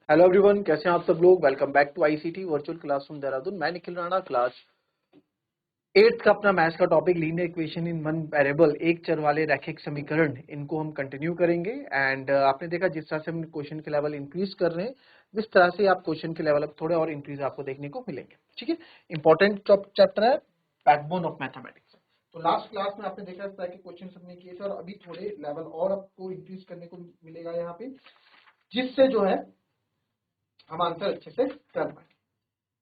Hello everyone, कैसे हैं आप सब लोग। Welcome back to ICT virtual classroom Dehradun. मैं निखिल राणा, क्लास 8th का अपना मैथ्स का topic linear equation in one variable, एक चर वाले रैखिक समीकरण, इनको हम कंटिन्यू करेंगे। एंड आपने देखा जिस तरह से हम क्वेश्चन के लेवल इंक्रीज कर रहे हैं, जिस तरह से आप क्वेश्चन के लेवल अब थोड़े और इंक्रीज आपको देखने को मिलेंगे। ठीक है, इंपॉर्टेंट चैप्टर है, बैकबोन ऑफ मैथमेटिक्स। तो लास्ट क्लास में आपने देखा इस तरह के क्वेश्चन हमने किए थे और अभी थोड़े लेवल और आपको इंक्रीज करने को मिलेगा यहाँ पे, जिससे जो है हम आंसर अच्छे से कर पाए।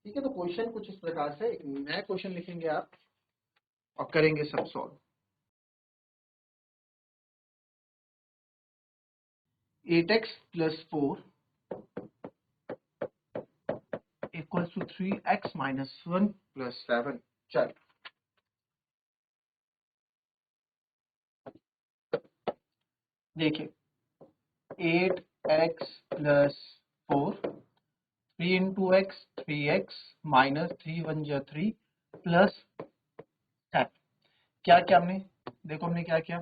ठीक है, तो क्वेश्चन कुछ इस प्रकार से, एक नया क्वेश्चन लिखेंगे आप और करेंगे सब solve. 8x plus 4 equals to 3x minus 1 plus 7। चल देखिए, 8x plus 4, 3 into x 3x minus 3 1 जा 3 प्लस 7। क्या क्या हमने, देखो हमने क्या किया,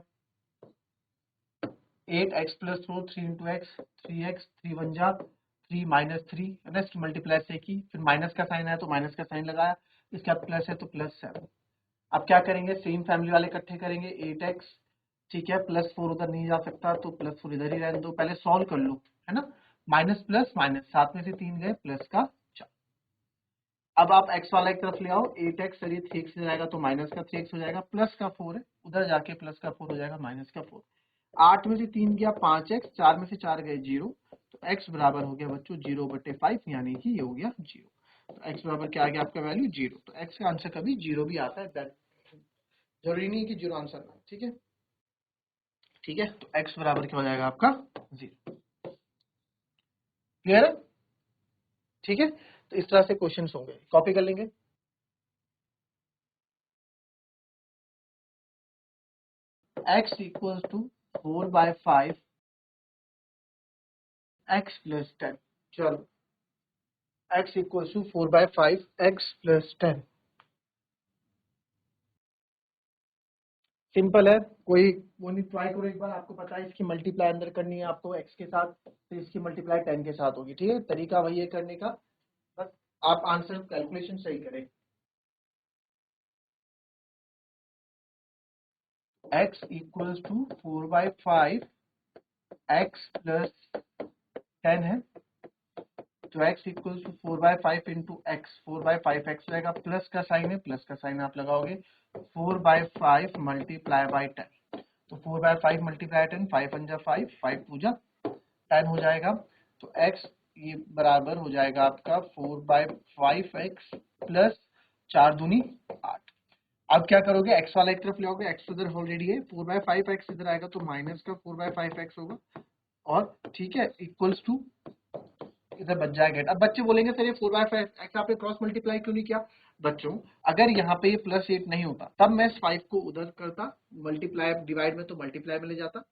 8x plus 4, 3 into x 3x, 3 1 जा 3 माइनस 3, नेक्स्ट मल्टीप्लाई से की, फिर माइनस का साइन आया तो माइनस का साइन लगाया, इसके बाद प्लस है तो प्लस 7। अब क्या करेंगे, सेम फैमिली वाले इकट्ठे करेंगे, 8x, ठीक है, प्लस 4 उधर नहीं जा सकता तो प्लस 4 इधर ही रहने दो, पहले सॉल्व कर लो, है ना। माइनस प्लस माइनस, 7 में से 3 गए, प्लस का 4। अब आप x वाला एक तरफ ले आओ, 8x चलिए 3x से जाएगा तो माइनस का 3x हो जाएगा, प्लस का 4 है, उधर जाके प्लस का 4 हो जाएगा, माइनस का 4। 8 में से 3 गया 5x, 4 में से 4 गए 0, तो x बराबर हो गया बच्चों 0/5, यानी कि ये हो गया 0। तो x बराबर क्या आ गया आपका वैल्यू 0। तो x का आंसर कभी 0 भी आता है, दैट जरूरी नहीं कि 0 आंसर ना। ठीक है, ठीक है, तो x बराबर क्या हो जाएगा आपका 0। क्लियर है, ठीक है। तो इस तरह से क्वेश्चन होंगे, कॉपी कर लेंगे। x equal to 4/5 x plus 10। चलो, x equal to 4/5 x plus 10। Simple है, कोई वो नहीं, ट्राई करो एक बार। आपको पता है इसकी मल्टीप्लाई अंदर करनी है आपको x के साथ, तो इसकी मल्टीप्लाई 10 के साथ होगी। ठीक है, तरीका वही है करने का, बस आप आंसर कैलकुलेशन सही करें। x equals to 4/5 x plus 10 है, तो x equals to 4/5 into X, 4/5 x रहेगा, प्लस का साइन है, प्लस का साइन आप लगाओगे, 4/5 मल्टीप्लाई बाई 10, तो 4/5 मल्टीप्लाई 10, 5 1 जा 5, 5 2 जा 10 हो जाएगा। तो x ये बराबर हो जाएगा आपका 4/5x प्लस 4 दूनी 8। अब क्या करोगे, x वाला एक तरफ ले आओगे, x इधर ऑलरेडी है, 4/5x इधर आएगा तो माइनस का 4/5x होगा, और ठीक है इक्वल्स टू इधर बच जाएगा। अब बच्चे बोलेंगे सर ये 4/5x आपने क्रॉस मल्टीप्लाई क्यों नहीं किया। बच्चों, अगर यहाँ पे ये +8 नहीं होता तब मैं 5 को उधर करता, मल्टीप्लाई डिवाइड में तो मल्टीप्लाई में ले जाता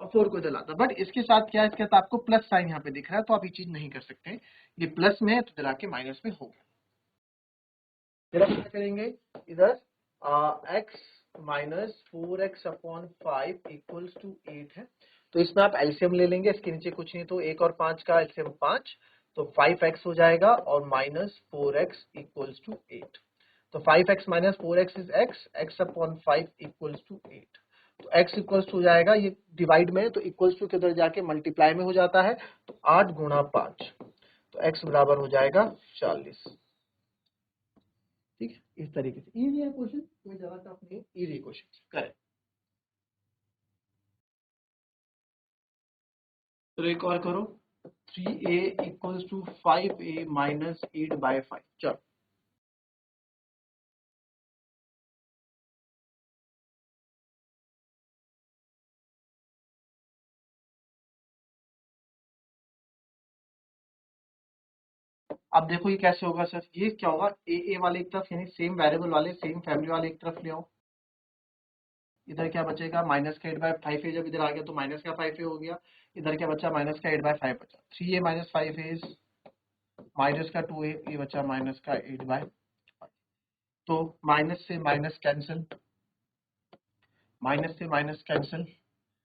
और 4 को इधर लाता, बट इसके साथ क्या है, इसके साथ आपको प्लस साइन यहाँ पे दिख रहा है तो आप ये चीज नहीं कर सकते, ये प्लस में है तो इधर आके माइनस में हो गया। फिर हम क्या करेंगे, इधर x minus 4x/5 equals to 8 है, तो इसमें आप एलसीएम ले लेंगे, इसके नीचे कुछ नहीं, तो 1 और 5 का एलसीएम 5, तो 5x हो जाएगा और माइनस 4x इक्वल्स टू 8। तो 5x minus 4x is x, x/5 equals to 8। तो x इक्वल्स टू हो जाएगा, ये डिवाइड में तो इक्वल्स टू किधर जाके मल्टीप्लाई में हो जाता है, तो 8 गुणा 5, तो x बराबर हो जाएगा 40। ठीक है, इस तरीके से इजी है क्वेश्चन, कोई ज्यादा टफ नहीं, इजी क्वेश्चन करें। तो एक और करो, 3a equals to 5a minus 8/5। चलो, अब देखो ये कैसे होगा सर, ये क्या होगा, ए वाले एक तरफ यानी सेम वेरिएबल वाले, सेम फैमिली वाले एक तरफ ले आओ, इधर क्या बचेगा, माइनस का 8/5 है, जब इधर आ गया तो माइनस का 5 हो गया, इधर क्या बचा, माइनस का 8/5 बचा, 3a माइनस 5 इज माइनस का 2a, ये बचा माइनस का 8/5। तो माइनस से माइनस कैंसिल, माइनस से माइनस कैंसिल,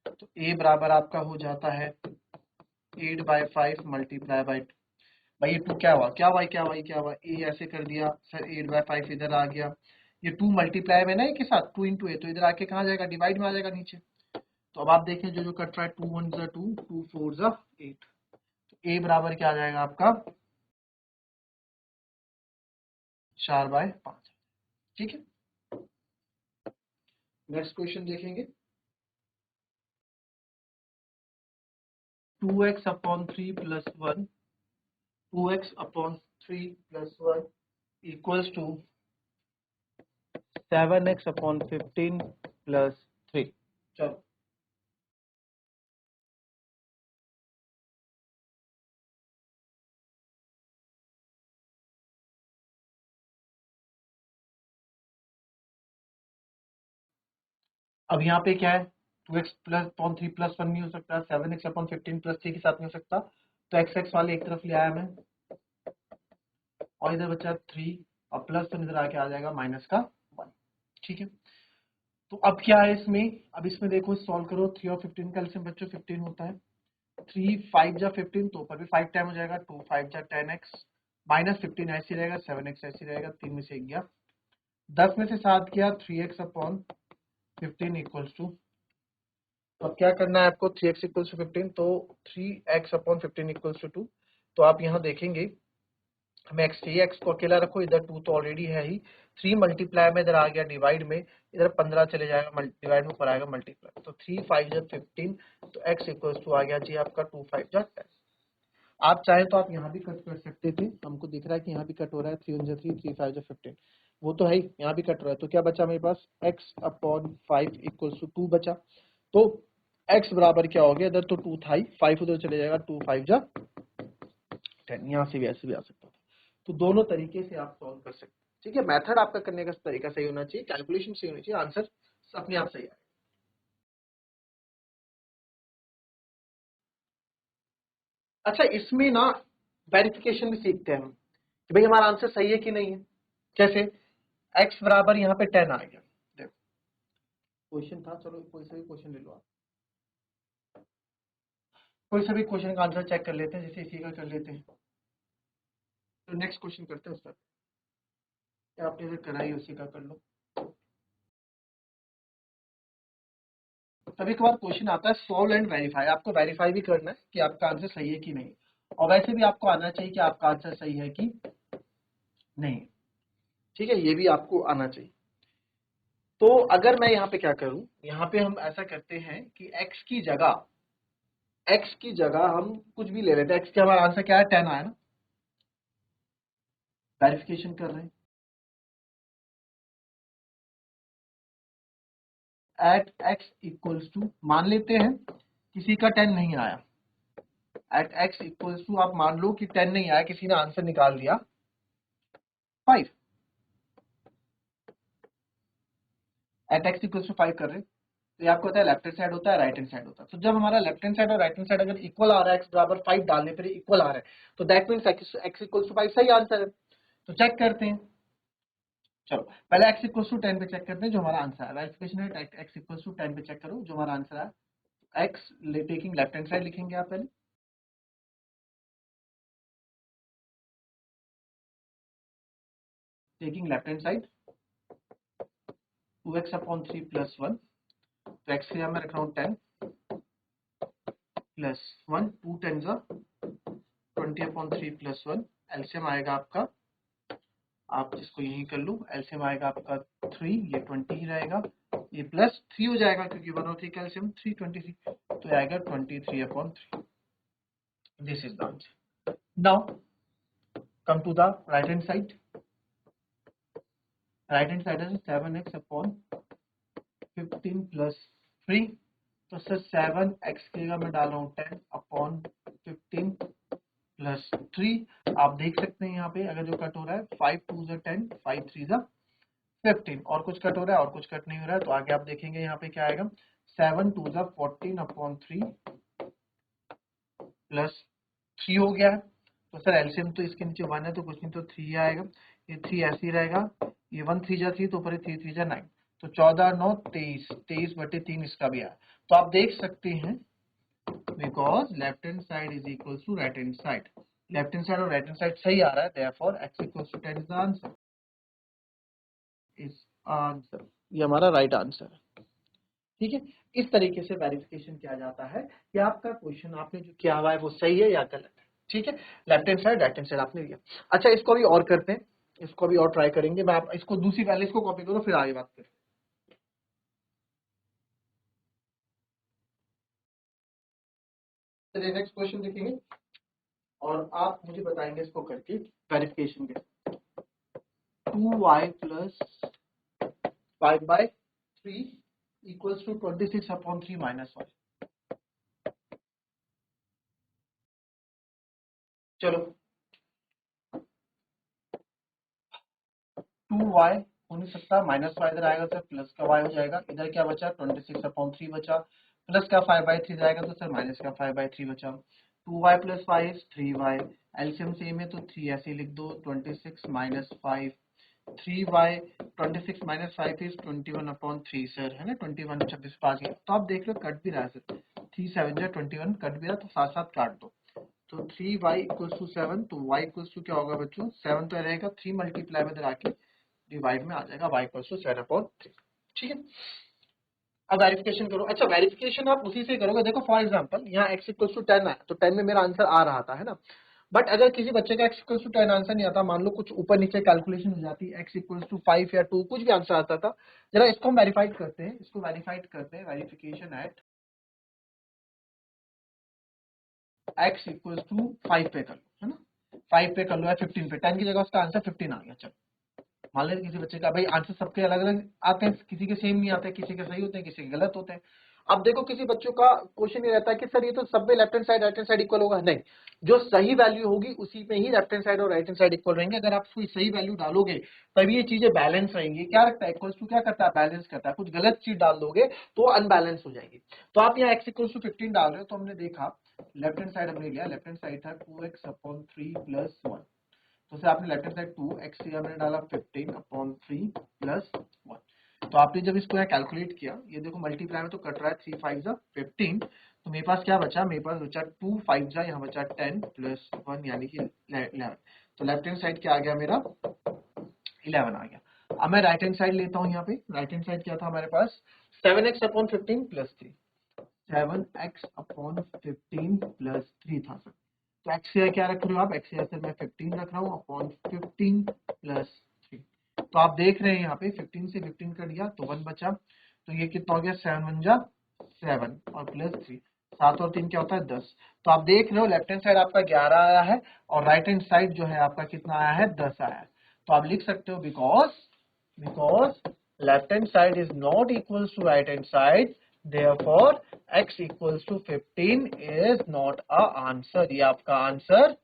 तो a बराबर आपका हो जाता है 8/5 मल्टीप्लाई बाई भाई ये 2 क्या हुआ, क्या हुआ, क्या हुआ, क्या हुआ, ए ऐसे कर दिया सर, 8/5 इधर आ गया, ये 2 मल्टीप्लाई में ना एक के साथ 2 इंटू ए, तो इधर आके कहाँ जाएगा, डिवाइड में आ जाएगा नीचे। तो अब आप देखें जो जो कट रहा है, 2 1 जा 2, 2 4 जा 8, तो ए बराबर क्या आ जाएगा आपका 4/5। ठीक है, नेक्स्ट क्वेश्चन देखेंगे। 2x upon 3 plus 1, 2x upon 3 plus 1 equals to 7x upon 15 plus 3। चलो अब यहाँ पे क्या है, 2x प्लस अपॉन 3 प्लस 1 नहीं हो सकता, 7x अपॉन 15 प्लस 3 के साथ नहीं हो सकता, तो एक्स एक्स वाले एक तरफ ले आया मैं, और इधर बचा 3 और प्लस तो इधर आके आ जाएगा माइनस का 1। ठीक है, तो अब क्या है इसमें, अब इसमें देखो सॉल्व करो, 3 और 15 का एलसीएम बच्चों 15 होता है, 3 5 जा 15, तो ऊपर भी 5 टाइम हो जाएगा, 2 5 जा 10x, माइनस 15 ऐसे रहेगा, 7x ऐसे रहेगा, 3 में से 1 गया, 10 में से 7 गया, 3x अपॉन 15 इक्वल्स टू, तो अब क्या करना है आपको, 3x इक्वल्स टू 15, तो 3x अपॉन 15 इक्वल्स टू 2, तो आप यहाँ देखेंगे हमें x चाहिए, x को अकेला रखो, इधर 2 तो ऑलरेडी है ही, 3 मल्टीप्लाई में इधर आ गया डिवाइड में, इधर 15 चले जाएगा डिवाइड में ऊपर आएगा मल्टीप्लाई, तो 3 5 जा 15, तो x इक्वल्स टू आ गया जी आपका 2 5 जा 10। आप चाहे तो आप यहाँ भी कट कर सकते थे, हमको दिख रहा है कि यहाँ भी कट हो रहा है, 3 1 जा 3, 3 5 जा 15, वो तो है ही, यहाँ भी कट रहा है, तो क्या बचा मेरे पास, x अपॉन 5 इक्वल्स टू 2 बचा, तो x बराबर क्या हो गया, इधर तो 2 था ही, 5 उधर चले जाएगा, 2 5 जा 10, यहाँ से भी ऐसे भी आ सकता था, तो दोनों तरीके से आप सॉल्व कर सकते हैं। ठीक है, मेथड आपका करने का तरीका सही होना चाहिए, कैलकुलेशन सही होनी चाहिए, आंसर अपने आप सही आएगा। अच्छा, इसमें ना वेरिफिकेशन भी सीखते हैं हम कि भाई हमारा आंसर सही है कि नहीं है। जैसे x बराबर यहाँ पे 10 आ गया, देखो क्वेश्चन था, चलो कोई सा भी क्वेश्चन ले लो आप, कोई सा भी क्वेश्चन का आंसर चेक कर लेते हैं, जैसे इसी का कर लेते हैं, तो नेक्स्ट क्वेश्चन करते हैं उसका, आपने जो कराई उसी का कर लो। कभी कभार क्वेश्चन आता है सॉल्व एंड वेरीफाई, आपको वेरीफाई भी करना है कि आपका आंसर सही है कि नहीं, और वैसे भी आपको आना चाहिए कि आपका आंसर सही है कि नहीं। ठीक है, ये भी आपको आना चाहिए। तो अगर मैं यहाँ पे क्या करूं, यहाँ पे हम ऐसा करते हैं कि x की जगह हम कुछ भी ले लेते हैं, x के हमारा आंसर क्या है, 10 आया ना, वेरिफिकेशन कर रहे हैं, एट x इक्वल्स टू, मान लेते हैं किसी का 10 नहीं आया, एट x इक्वल्स टू आप मान लो कि 10 नहीं आया, किसी ने आंसर निकाल दिया 5, एट x इक्वल्स टू 5 कर रहे हैं, तो ये आपको पता है लेफ्ट हैंड साइड होता है, राइट हैंड साइड होता है, तो जब हमारा लेफ्ट हैंड साइड और राइट हैंड साइड अगर इक्वल आ रहा है, x बराबर 5 डालने पर इक्वल आ रहा है, तो that means x equals to 5 सही आंसर है। तो चेक करते हैं, चलो पहले x इक्वल्स टू 10 पे चेक करते हैं जो हमारा आंसर है, वेरिफिकेशन है, x इक्वल्स टू 10 पे चेक करो जो हमारा आंसर है, x taking left hand side लिखेंगे आप पहले, taking left hand side 2x upon 3 plus 1, तो x के यहाँ मैं रख रहा हूँ 10 प्लस 1, 2 10 जा 20 अपॉन 3 प्लस 1, एलसीएम आएगा आपका, आप इसको यहीं कर लो, एलसीएम आएगा आपका 3, ये 20 ही रहेगा, ये प्लस 3 हो जाएगा क्योंकि 1 और 3 का एलसीएम 3 23, तो आएगा 23 upon 3, this is the answer. Now come to the right hand side, right hand side है 7x अपॉन 15 प्लस 3, तो सर 7x की जगह मैं डाल रहा हूँ 10 अपॉन 15 प्लस 3, आप देख सकते हैं यहाँ पे अगर जो कट हो रहा है 5 2 जा 10, 5 3 जा 15, और कुछ कट हो रहा है और कुछ कट नहीं हो रहा है, तो आगे आप देखेंगे यहाँ पे क्या आएगा, 7 2 जा 14 अपॉन 3 प्लस 3 हो गया है, तो सर एलसीएम तो इसके नीचे 1 है तो कुछ नहीं तो 3 आएगा, ये 3 ऐसे ही रहेगा, ये 1 3 जा 3 तो ऊपर 3 3 जा 9, तो 14 9 23, 23/3 इसका भी आया, तो आप देख सकते हैं because left hand side is equal to right hand side, left hand side और राइट हैंड साइड सही आ रहा है, therefore x equals to 10 is the answer, इस आंसर, ये हमारा राइट आंसर है। ठीक है, इस तरीके से वेरिफिकेशन किया जाता है कि आपका क्वेश्चन आपने जो किया हुआ है वो सही है या गलत है। ठीक है, left hand side right hand side आपने लिया। अच्छा, इसको भी और करते हैं, इसको भी और ट्राई करेंगे। मैं आप इसको दूसरी, पहले इसको कॉपी करो फिर आगे बात करें। नेक्स्ट क्वेश्चन देखेंगे और आप मुझे बताएंगे इसको करके वेरिफिकेशन के। 2y plus 5/3 equals to 26/3 minus 1। चलो, 2y हो नहीं सकता, माइनस वाई इधर आएगा सर, प्लस का y हो जाएगा, इधर क्या बचा 26/3 बचा, प्लस का 5/3 जाएगा तो सर माइनस का 5/3 बचा। 2y plus 5 is 3y, LCM same है तो 3 ऐसे लिख दो, 26 minus 5, 3y, 26 minus 5 is 21/3 sir, है ना, 21 26 पास गया। तो आप देख लो कट भी रहा है सर, 3 7 जा 21 कट भी रहा, तो साथ साथ काट दो। तो 3y इक्वल्स टू 7, तो y इक्वल्स टू क्या होगा बच्चों, 7 तो रहेगा, 3 मल्टीप्लाई में इधर आके डिवाइड में आ जाएगा, y इक्वल्स टू 7/3। ठीक है, अब वेरिफिकेशन करो। अच्छा, वेरिफिकेशन आप उसी से करोगे, देखो फॉर एग्जांपल यहाँ x इक्वल्स टू 10 है, तो 10 में मेरा आंसर आ रहा था, है ना। बट अगर किसी बच्चे का x इक्वल्स टू 10 आंसर नहीं आता, मान लो कुछ ऊपर नीचे कैलकुलेशन हो जाती, x इक्वल्स टू 5 या 2 कुछ भी आंसर आता था, जरा इसको हम वेरीफाइड करते हैं, इसको वेरीफाइड करते हैं, verification at x equals to 5 पे कर लो, है ना, 5 पे कर लो या 15 पे, 10 की जगह उसका आंसर 15 आ गया। चलो, मान लेते किसी बच्चे का, भाई आंसर सबके अलग अलग आते हैं, किसी के सेम नहीं आते, किसी के सही होते हैं, किसी के गलत होते हैं। अब देखो किसी बच्चों का क्वेश्चन ये रहता है कि सर ये तो सब में left hand side right hand side equal होगा, नहीं, जो सही वैल्यू होगी उसी में ही लेफ्ट हैंड साइड और राइट हैंड साइड इक्वल रहेंगे। अगर आप कोई सही वैल्यू डालोगे तभी ये चीजें बैलेंस रहेंगी। क्या रखता है इक्वल्स टू, क्या करता है, बैलेंस करता है। कुछ गलत चीज डाल दोगे तो अनबैलेंस हो जाएगी। तो आप यहाँ x इक्वल्स टू 15 डाल रहे हो, तो हमने देखा लेफ्ट हैंड साइड हमने लिया, लेफ्ट हैंड साइड था 2x/3 प्लस 1, तो सर आपने लेफ्ट हैंड साइड 2x लिया, मैंने डाला 15/3 प्लस 1। तो आपने जब इसको यहाँ कैलकुलेट किया, ये देखो मल्टीप्लाई में तो कट रहा है, 3 5 जा 15, तो मेरे पास क्या बचा, मेरे पास बचा 2 5 जा, यहाँ बचा 10 प्लस 1 यानी कि 11। तो लेफ्ट हैंड साइड क्या आ गया मेरा, 11 आ गया। अब मैं राइट हैंड साइड लेता हूँ, यहाँ पे राइट हैंड साइड क्या था हमारे पास, 7x/15 प्लस 3, 7x/15 प्लस 3 था सर। तो x क्या रख रहे हो आप, x सर मैं 15 रख रहा हूँ अपॉन 15 प्लस 3। तो आप देख रहे हैं यहाँ पे 15 से 15 कट गया तो 1 बचा, तो ये कितना हो गया, 7 1 जा 7 और प्लस 3, 7 और 3 क्या होता है 10। तो आप देख रहे हो लेफ्ट हैंड साइड आपका 11 आया है और राइट हैंड साइड जो है आपका कितना आया है, 10 आया है। तो आप लिख सकते हो because left hand side is not equals to right hand side, therefore x equals to 15 is not a answer। ये आपका आंसर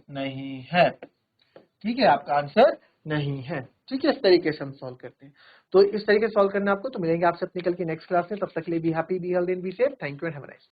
नहीं है। ठीक है, आपका आंसर नहीं है। ठीक है, इस तरीके से हम सॉल्व करते हैं। तो इस तरीके से सॉल्व करना आपको, तो मिलेंगे आपसे अपनी कल की नेक्स्ट क्लास में। तब तक के लिए be happy, be healthy and be safe. Thank you and have a nice day.